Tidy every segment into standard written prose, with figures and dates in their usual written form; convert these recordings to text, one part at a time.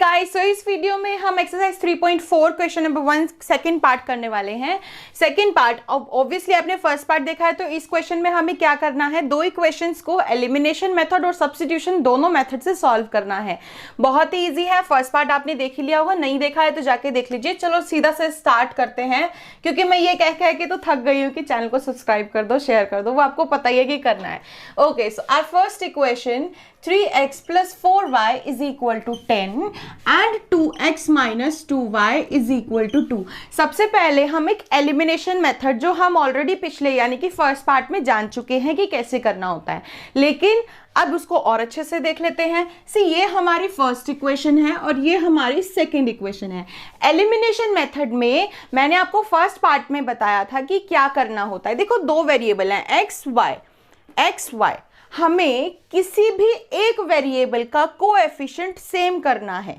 Guys, सो इस video में हम exercise 3.4 question number 1 second part करने वाले हैं। सेकंड पार्ट ऑब्वियसली आपने फर्स्ट पार्ट देखा है, तो इस क्वेश्चन में हमें क्या करना है, दो इक्वेशंस को एलिमिनेशन मेथड और सब्स्टिट्यूशन दोनों मेथड से सॉल्व करना है। बहुत ही ईजी है। फर्स्ट पार्ट आपने देख ही लिया होगा, नहीं देखा है तो जाके देख लीजिए। चलो सीधा से स्टार्ट करते हैं, क्योंकि मैं ये कह के तो थक गई हूँ कि चैनल को सब्सक्राइब कर दो, शेयर कर दो, वो आपको पता ही है कि करना है। Okay, so our first equation 3x plus 4y is equal to 10 and 2x minus 2y is equal to 2। सबसे पहले हम एक एलिमिनेशन मेथड, जो हम ऑलरेडी पिछले यानी कि फर्स्ट पार्ट में जान चुके हैं कि कैसे करना होता है, लेकिन अब उसको और अच्छे से देख लेते हैं। ये हमारी फर्स्ट इक्वेशन है और ये हमारी सेकंड इक्वेशन है। एलिमिनेशन मेथड में मैंने आपको फर्स्ट पार्ट में बताया था कि क्या करना होता है। देखो, दो वेरिएबल हैं एक्स वाई, हमें किसी भी एक वेरिएबल का कोएफिशिएंट सेम करना है।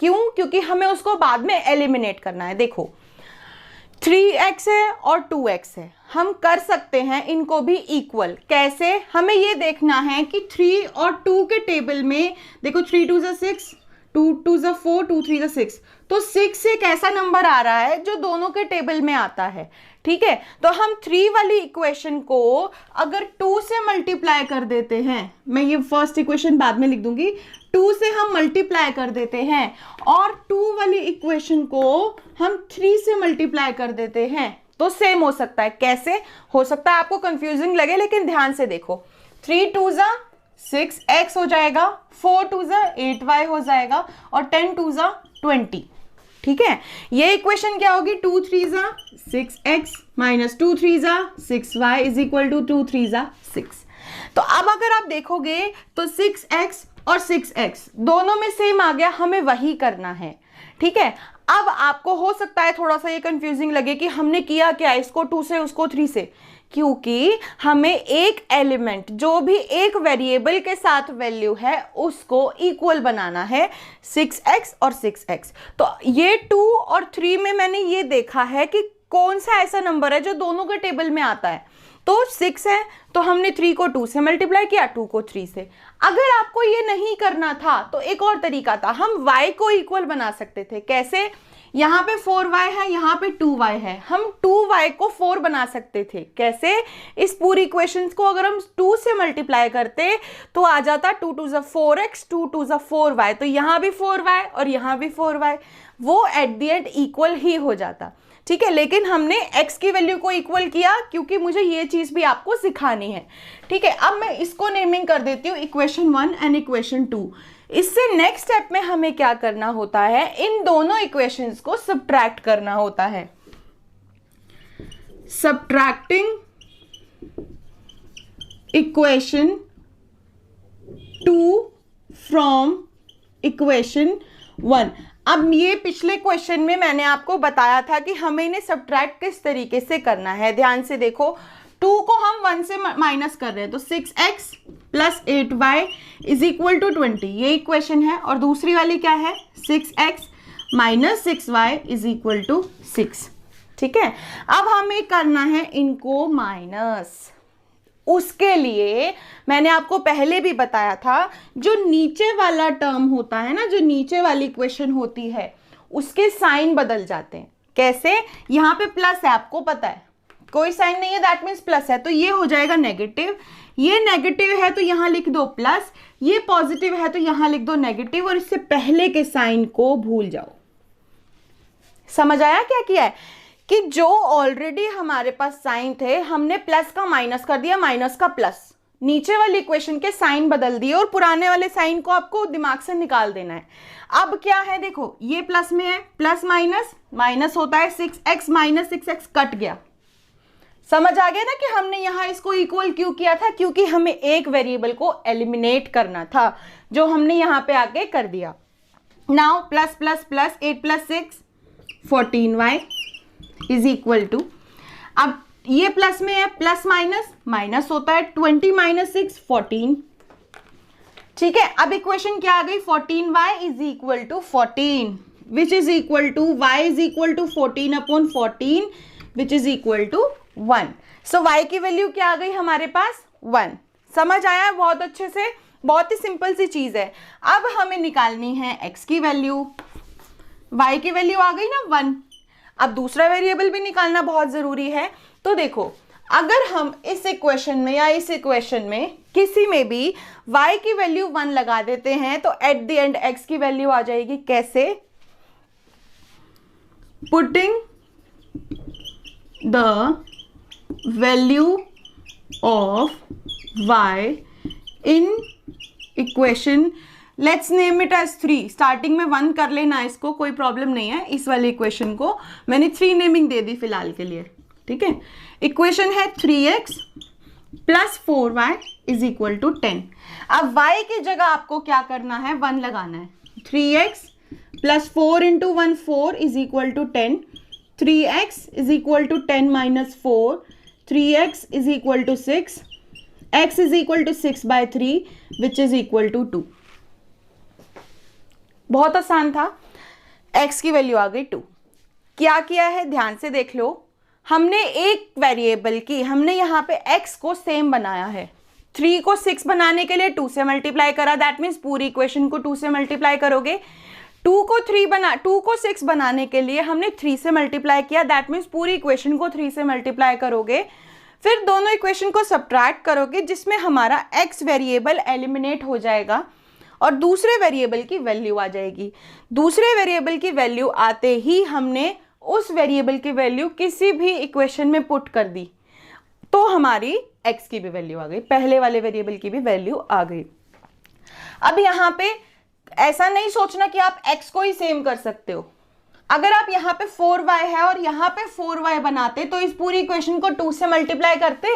क्यों? क्योंकि हमें उसको बाद में एलिमिनेट करना है। देखो, 3x है और 2x है, हम कर सकते हैं इनको भी इक्वल। कैसे? हमें ये देखना है कि 3 और 2 के टेबल में देखो, 3 2 = 6, 2 2 = 4, 2 3 = 6, तो 6 एक ऐसा नंबर आ रहा है जो दोनों के टेबल में आता है। ठीक है, तो हम 3 वाली इक्वेशन को अगर 2 से मल्टीप्लाई कर देते हैं, मैं ये फर्स्ट इक्वेशन बाद में लिख दूंगी, 2 से हम मल्टीप्लाई कर देते हैं और 2 वाली इक्वेशन को हम 3 से मल्टीप्लाई कर देते हैं, तो सेम हो सकता है। कैसे हो सकता है आपको कंफ्यूजिंग लगे, लेकिन ध्यान से देखो। 3 2 = 6x हो जाएगा, 4 2 = 8y हो जाएगा और 10 2 = 20। ठीक है, ये इक्वेशन क्या होगी? 2 3 = 6x minus 2 3 = 6y is equal to 2 3 = 6। तो अब अगर आप देखोगे तो 6x और 6x दोनों में सेम आ गया, हमें वही करना है। ठीक है, अब आपको हो सकता है थोड़ा सा ये कंफ्यूजिंग लगे कि हमने किया क्या, इसको 2 से उसको 3 से, क्योंकि हमें एक एलिमेंट, जो भी एक वेरिएबल के साथ वैल्यू है, उसको इक्वल बनाना है, 6x और 6x। तो ये 2 और 3 में मैंने ये देखा है कि कौन सा ऐसा नंबर है जो दोनों के टेबल में आता है। तो 6 है तो हमने 3 को 2 से मल्टीप्लाई किया, 2 को 3 से। अगर आपको ये नहीं करना था तो एक और तरीका था, हम y को इक्वल बना सकते थे। कैसे? यहाँ पे 4y है, यहाँ पे 2y है, हम 2y को 4 बना सकते थे। कैसे? इस पूरी इक्वेशन को अगर हम 2 से मल्टीप्लाई करते तो आ जाता 2 2 = 4x, 2 2 = 4y, तो यहाँ भी 4y और यहाँ भी 4y, वो एट द एंड इक्वल ही हो जाता। ठीक है, लेकिन हमने x की वैल्यू को इक्वल किया, क्योंकि मुझे ये चीज भी आपको सिखानी है। ठीक है, अब मैं इसको नेमिंग कर देती हूँ इक्वेशन 1 एंड इक्वेशन 2। इससे नेक्स्ट स्टेप में हमें क्या करना होता है, इन दोनों इक्वेशंस को सब्ट्रैक्ट करना होता है। Subtracting equation 2 from equation 1। अब ये पिछले क्वेश्चन में मैंने आपको बताया था कि हमें इन्हें सब्ट्रैक्ट किस तरीके से करना है। ध्यान से देखो, 2 को हम 1 से माइनस कर रहे हैं, तो 6x + 8y is equal to 20, ये इक्वेशन है। और दूसरी वाली क्या है? 6x - 6y is equal to 6। ठीक है, अब हमें करना है इनको माइनस। उसके लिए मैंने आपको पहले भी बताया था, जो नीचे वाला टर्म होता है ना, जो नीचे वाली इक्वेशन होती है, उसके साइन बदल जाते हैं। कैसे? यहाँ पे प्लस है, आपको पता है, कोई साइन नहीं है, दैट मीन्स प्लस है, तो ये हो जाएगा नेगेटिव। ये नेगेटिव है तो यहाँ लिख दो प्लस, ये पॉजिटिव है तो यहाँ लिख दो नेगेटिव, और इससे पहले के साइन को भूल जाओ। समझ आया क्या किया है? कि जो ऑलरेडी हमारे पास साइन थे, हमने प्लस का माइनस कर दिया, माइनस का प्लस, नीचे वाली इक्वेशन के साइन बदल दिए और पुराने वाले साइन को आपको दिमाग से निकाल देना है। अब क्या है, देखो, ये प्लस में है, प्लस माइनस माइनस होता है, 6x - 6x कट गया। समझ आ गया ना कि हमने यहाँ इसको इक्वल क्यों किया था? क्योंकि हमें एक वेरिएबल को एलिमिनेट करना था, जो हमने यहाँ पे आके कर दिया। Now plus plus plus 8 + 6 14y is equal to, अब ये प्लस में है, प्लस माइनस माइनस होता है, 20 - 6 14। ठीक है, अब इक्वेशन क्या आ गई? 14y is equal to 14, which is equal to y is equal to 14/14, which is equal to 1। So y की वैल्यू क्या आ गई हमारे पास? 1। समझ आया बहुत अच्छे से? बहुत ही सिंपल सी चीज है। अब हमें निकालनी है x की वैल्यू, y की वैल्यू आ गई ना 1। अब दूसरा वेरिएबल भी निकालना बहुत जरूरी है। तो देखो, अगर हम इस इक्वेशन में या इस इक्वेशन में किसी में भी y की वैल्यू 1 लगा देते हैं तो एट द एंड x की वैल्यू आ जाएगी। कैसे? Putting the value of y in equation, let's name it as 3। Starting में 1 कर लेना, इसको कोई प्रॉब्लम नहीं है। इस वाले इक्वेशन को मैंने 3 नेमिंग दे दी फिलहाल के लिए, ठीक है। इक्वेशन है 3x plus 4y is equal to 10। अब y की जगह आपको क्या करना है? 1 लगाना है। 3x plus 4 into 1 4 is equal to 10। 3x is equal to 10 minus 4, 3x is equal to 6, x is equal to 6/3 which is equal to 2। बहुत आसान था। x की वैल्यू आ गई 2। क्या किया है ध्यान से देख लो, हमने एक वेरिएबल की, हमने यहाँ पे x को सेम बनाया है। 3 को 6 बनाने के लिए 2 से मल्टीप्लाई करा, दैट मीन्स पूरी इक्वेशन को 2 से मल्टीप्लाई करोगे। 2 को 6 बनाने के लिए हमने 3 से मल्टीप्लाई किया, दैट मीन्स पूरी इक्वेशन को 3 से मल्टीप्लाई करोगे। फिर दोनों इक्वेशन को सब्ट्रैक्ट करोगे जिसमें हमारा x वेरिएबल एलिमिनेट हो जाएगा और दूसरे वेरिएबल की वैल्यू आ जाएगी। दूसरे वेरिएबल की वैल्यू आते ही हमने उस वेरिएबल की वैल्यू किसी भी इक्वेशन में पुट कर दी तो हमारी x की भी वैल्यू आ गई, पहले वाले वेरिएबल की भी वैल्यू आ गई। अब यहाँ पे ऐसा नहीं सोचना कि आप x को ही सेम कर सकते हो। अगर आप यहाँ पे 4y है और यहाँ पे 4y बनाते तो इस पूरी इक्वेशन को 2 से मल्टीप्लाई करते,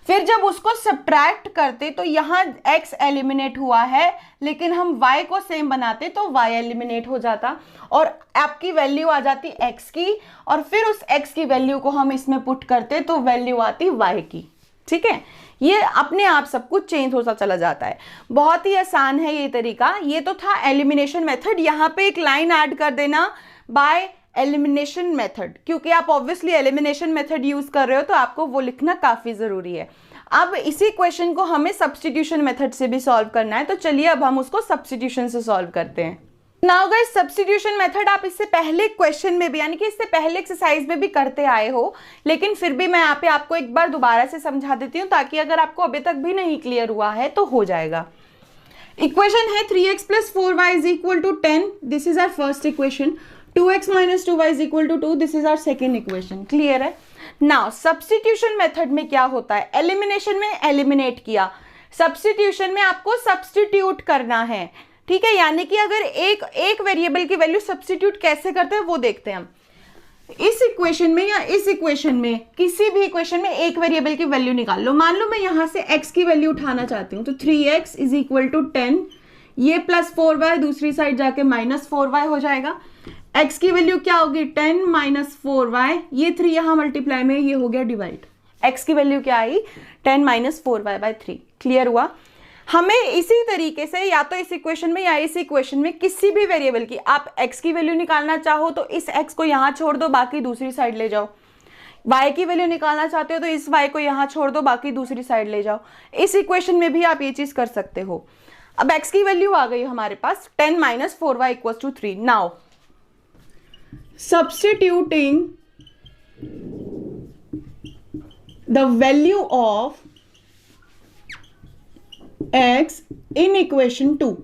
फिर जब उसको सब्ट्रैक्ट करते तो यहाँ x एलिमिनेट हुआ है, लेकिन हम y को सेम बनाते तो y एलिमिनेट हो जाता और आपकी वैल्यू आ जाती x की, और फिर उस x की वैल्यू को हम इसमें पुट करते तो वैल्यू आती y की। ठीक है, ये अपने आप सब कुछ चेंज होता चला जाता है। बहुत ही आसान है ये तरीका। ये तो था एलिमिनेशन मेथड। यहाँ पे एक लाइन ऐड कर देना बाय एलिमिनेशन मेथड, क्योंकि आप ऑब्वियसली एलिमिनेशन मेथड यूज कर रहे हो तो आपको वो लिखना काफी जरूरी है। अब इसी क्वेश्चन को हमें सब्स्टिट्यूशन मेथड से भी सॉल्व करना है, तो चलिए अब हम उसको सब्स्टिट्यूशन से सॉल्व करते हैं। नाउ गाइस, सब्स्टिट्यूशन मेथड आप इससे पहले क्वेश्चन में भी, यानी कि इससे पहले एक्सरसाइज में भी करते आए हो, लेकिन फिर भी मैं यहाँ पे आपको एक बार दोबारा से समझा देती हूँ ताकि अगर आपको अभी तक भी नहीं क्लियर हुआ है तो हो जाएगा। इक्वेशन है 3x plus 4y is equal to 10, this is our first equation. 2x minus 2y is equal to 2, this is our second equation. Clear है? नाउ सब्स्टिट्यूशन मेथड में क्या होता है? एलिमिनेशन में एलिमिनेट किया, सब्स्टिट्यूशन में आपको सब्स्टिट्यूट करना है। ठीक है, यानी कि अगर एक वेरिएबल की वैल्यू सब्स्टिट्यूट कैसे करते हैं वो देखते हैं हम। इस इक्वेशन में या इस इक्वेशन में, किसी भी इक्वेशन में एक वेरिएबल की वैल्यू निकाल लो। मान लो मैं यहां से x की वैल्यू उठाना चाहती हूँ, तो 3x इज इक्वल टू 10, ये प्लस 4y दूसरी साइड जाके माइनस 4y हो जाएगा। x की वैल्यू क्या होगी? 10 माइनस 4y, ये 3 यहां मल्टीप्लाई में, ये हो गया डिवाइड। x की वैल्यू क्या आई? 10 माइनस 4y/3। क्लियर हुआ? हमें इसी तरीके से या तो इस इक्वेशन में या इस इक्वेशन में किसी भी वेरिएबल की आप x की वैल्यू निकालना चाहो तो इस x को यहां छोड़ दो, बाकी दूसरी साइड ले जाओ। y की वैल्यू निकालना चाहते हो तो इस y को यहां छोड़ दो, बाकी दूसरी साइड ले जाओ। इस इक्वेशन में भी आप ये चीज कर सकते हो। अब x की वैल्यू आ गई हमारे पास 10 minus 4y equal to 3। Now substituting the value of x in equation 2।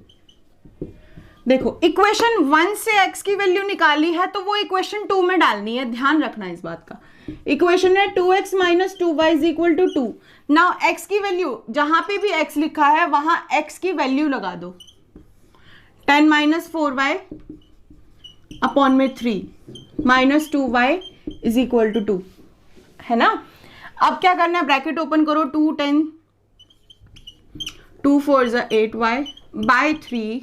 देखो, इक्वेशन 1 से x की वैल्यू निकाली है तो वो इक्वेशन 2 में डालनी है, ध्यान रखना इस बात का। इक्वेशन है 2x minus 2y is equal to 2। Now x की वैल्यू, जहां पे भी x लिखा है वहां x की वैल्यू लगा दो। 10 माइनस 4y अपॉन में 3 minus 2y is equal to 2, है ना। अब क्या करना है? ब्रैकेट ओपन करो, 2 10 2 4 8y by 3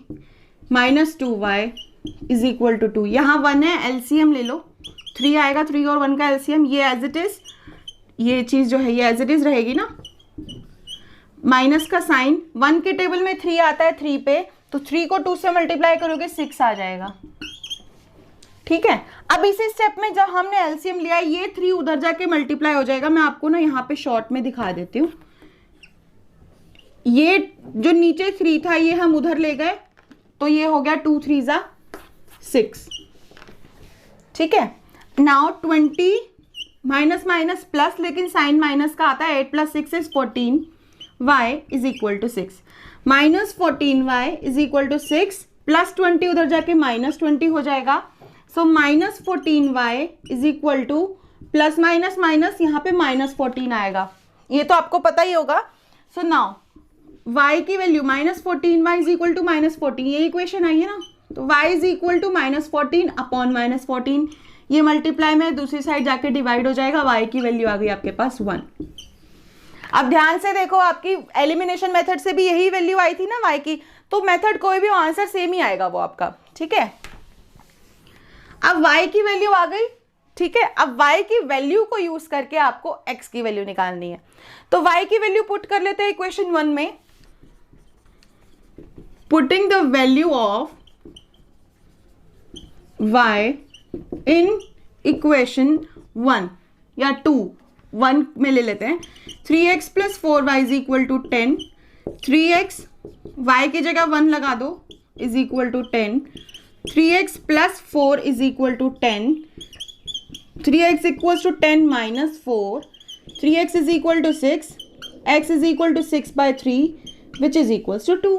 minus 2y is equal to 2। यहाँ 1 है, एलसीएम ले लो, 3 आएगा, 3 और 1 का एलसीएम, ये एज इट इज, ये चीज जो है ये एज इट इज रहेगी ना। माइनस का साइन, 1 के टेबल में 3 आता है 3 पे, तो 3 को 2 से मल्टीप्लाई करोगे 6 आ जाएगा। ठीक है, अब इसी स्टेप में जब हमने एलसीएम लिया है, ये 3 उधर जाके मल्टीप्लाई हो जाएगा। मैं आपको ना यहाँ पे शॉर्ट में दिखा देती हूँ। ये जो नीचे 3 था ये हम उधर ले गए, तो ये हो गया 2 3 ज़ा 6। ठीक है, नाउ 20 माइनस माइनस प्लस, लेकिन साइन माइनस का आता है, 8 + 6 is 14, y is equal to 6, minus 14y is equal to 6, plus 20 उधर जाके माइनस 20 हो जाएगा, so minus 14y is equal to, plus minus minus यहाँ पे माइनस 14 आएगा, ये तो आपको पता ही होगा। सो नाउ y की value minus 14, y is equal to minus 14, ये इक्वेशन आई है ना, तो y is equal to minus 14 upon minus 14, ये मल्टीप्लाई में दूसरी साइड जाके डिवाइड हो जाएगा, y की वैल्यू आ गई आपके पास 1। अब ध्यान से देखो, आपकी एलिमिनेशन मेथड से भी यही वैल्यू आई थी ना y की, तो मेथड कोई भी आंसर सेम ही आएगा वो आपका। ठीक है, अब y की वैल्यू आ गई। ठीक है, अब y की वैल्यू को यूज करके आपको x की वैल्यू निकालनी है, तो y की वैल्यू पुट कर लेते हैं इक्वेशन 1 में। Putting the value of y in equation 1 या 2, 1 में ले लेते हैं, 3x + 4y is equal to 10, 3x y की जगह 1 लगा दो is equal to 10, 3x + 4 is equal to 10, 3x equals to 10 minus 4, 3x is equal to 6, x is equal to 6/3 which is equals to 2।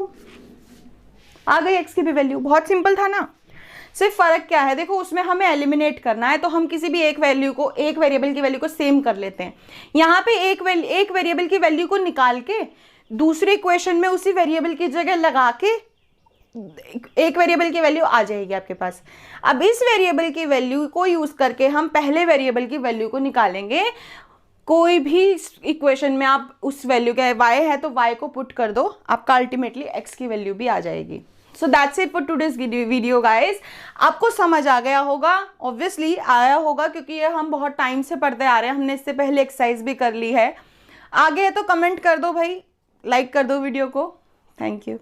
आ गई x की भी value, बहुत simple था ना। सिर्फ फर्क क्या है, देखो उसमें हमें एलिमिनेट करना है, तो हम किसी भी एक वैल्यू को, एक वेरिएबल की वैल्यू को सेम कर लेते हैं। यहाँ पे एक वेरिएबल की वैल्यू को निकाल के दूसरे इक्वेशन में उसी वेरिएबल की जगह लगा के एक वेरिएबल की वैल्यू आ जाएगी आपके पास। अब इस वेरिएबल की वैल्यू को यूज करके हम पहले वेरिएबल की वैल्यू को निकालेंगे। कोई भी इक्वेशन में आप उस वैल्यू का y है तो y को पुट कर दो, आपका अल्टीमेटली x की वैल्यू भी आ जाएगी। So that's it for today's video guys. आपको समझ आ गया होगा, ऑब्वियसली आया होगा, क्योंकि ये हम बहुत टाइम से पढ़ते आ रहे हैं, हमने इससे पहले एक्सरसाइज भी कर ली है। आगे है तो कमेंट कर दो भाई, लाइक कर दो वीडियो को। Thank you.